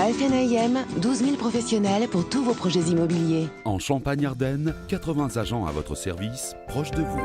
La FNAIM, 12 000 professionnels pour tous vos projets immobiliers. En Champagne-Ardenne, 80 agents à votre service, proches de vous.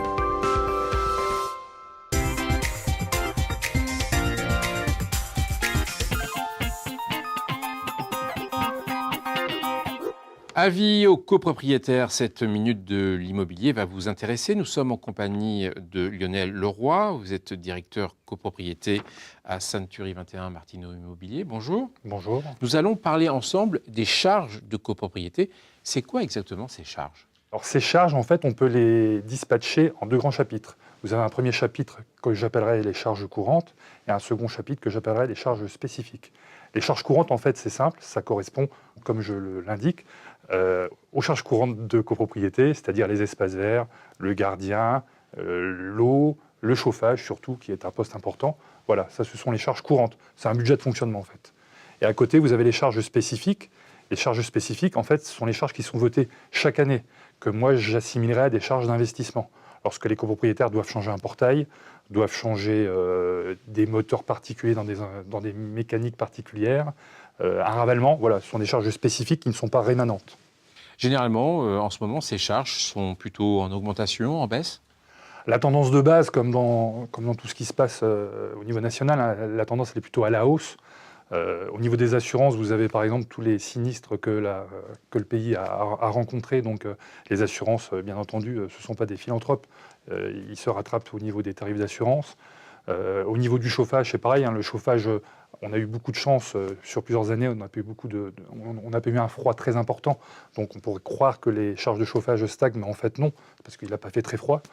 Avis aux copropriétaires, cette minute de l'immobilier va vous intéresser. Nous sommes en compagnie de Lionel Leroy. Vous êtes directeur copropriété à Sainte-Turie 21 Martineau Immobilier. Bonjour. Bonjour. Nous allons parler ensemble des charges de copropriété. C'est quoi exactement ces charges ? Alors ces charges, en fait, on peut les dispatcher en deux grands chapitres. Vous avez un premier chapitre que j'appellerais les charges courantes et un second chapitre que j'appellerais les charges spécifiques. Les charges courantes, en fait, c'est simple, ça correspond, comme je l'indique, aux charges courantes de copropriété, c'est-à-dire les espaces verts, le gardien, l'eau, le chauffage surtout, qui est un poste important. Voilà, ça, ce sont les charges courantes. C'est un budget de fonctionnement, en fait. Et à côté, vous avez les charges spécifiques. Les charges spécifiques, en fait, ce sont les charges qui sont votées chaque année, que moi, j'assimilerais à des charges d'investissement. Lorsque les copropriétaires doivent changer un portail, doivent changer des moteurs particuliers dans des mécaniques particulières, un ravalement, voilà, ce sont des charges spécifiques qui ne sont pas rémanentes. Généralement, en ce moment, ces charges sont plutôt en augmentation, en baisse ? La tendance de base, comme dans tout ce qui se passe au niveau national, hein, la tendance elle est plutôt à la hausse. Au niveau des assurances, vous avez par exemple tous les sinistres que le pays a rencontrés. Donc les assurances, bien entendu, ce ne sont pas des philanthropes. Ils se rattrapent au niveau des tarifs d'assurance. Au niveau du chauffage, c'est pareil. Hein, le chauffage, on a eu beaucoup de chance sur plusieurs années. On a pas eu un froid très important. Donc on pourrait croire que les charges de chauffage stagnent, mais en fait non, parce qu'il n'a pas fait très froid.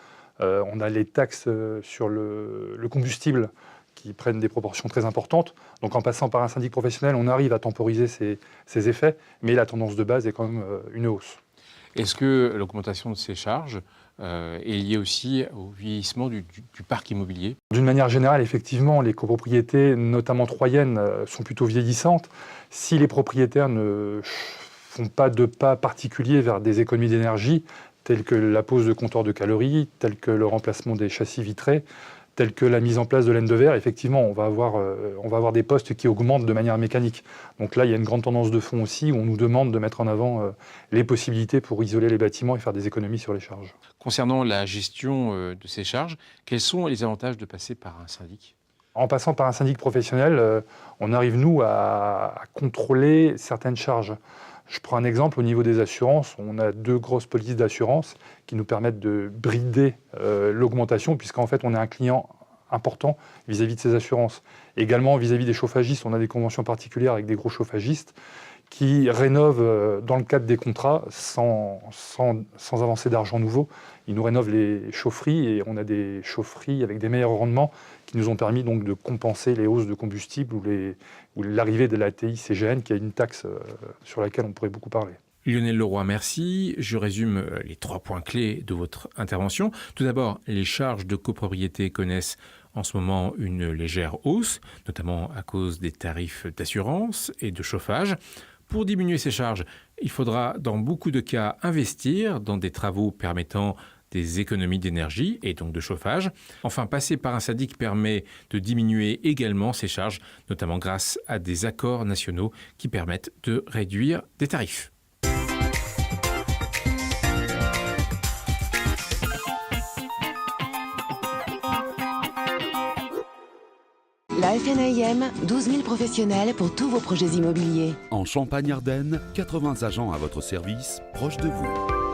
On a les taxes sur le combustible qui prennent des proportions très importantes. Donc en passant par un syndic professionnel, on arrive à temporiser ces effets, mais la tendance de base est quand même une hausse. Est-ce que l'augmentation de ces charges est liée aussi au vieillissement du parc immobilier ? D'une manière générale, effectivement, les copropriétés, notamment troyennes, sont plutôt vieillissantes. Si les propriétaires ne font pas de pas particuliers vers des économies d'énergie, telles que la pose de compteurs de calories, telles que le remplacement des châssis vitrés, telles que la mise en place de laine de verre, effectivement, on va avoir des postes qui augmentent de manière mécanique. Donc là, il y a une grande tendance de fond aussi, où on nous demande de mettre en avant les possibilités pour isoler les bâtiments et faire des économies sur les charges. Concernant la gestion de ces charges, quels sont les avantages de passer par un syndic ? En passant par un syndic professionnel, on arrive, nous, à contrôler certaines charges. Je prends un exemple, au niveau des assurances, on a 2 grosses polices d'assurance qui nous permettent de brider l'augmentation, puisqu'en fait, on est un client important vis-à-vis de ces assurances. Également, vis-à-vis des chauffagistes, on a des conventions particulières avec des gros chauffagistes qui rénovent dans le cadre des contrats sans avancer d'argent nouveau. Ils nous rénovent les chaufferies et on a des chaufferies avec des meilleurs rendements qui nous ont permis donc de compenser les hausses de combustible ou l'arrivée de la TICGN, qui est une taxe sur laquelle on pourrait beaucoup parler. Lionel Leroy, merci. Je résume les 3 points clés de votre intervention. Tout d'abord, les charges de copropriété connaissent en ce moment une légère hausse, notamment à cause des tarifs d'assurance et de chauffage. Pour diminuer ces charges, il faudra dans beaucoup de cas investir dans des travaux permettant des économies d'énergie et donc de chauffage. Enfin, passer par un syndic permet de diminuer également ces charges, notamment grâce à des accords nationaux qui permettent de réduire des tarifs. La FNAIM, 12 000 professionnels pour tous vos projets immobiliers. En Champagne-Ardenne, 80 agents à votre service, proches de vous.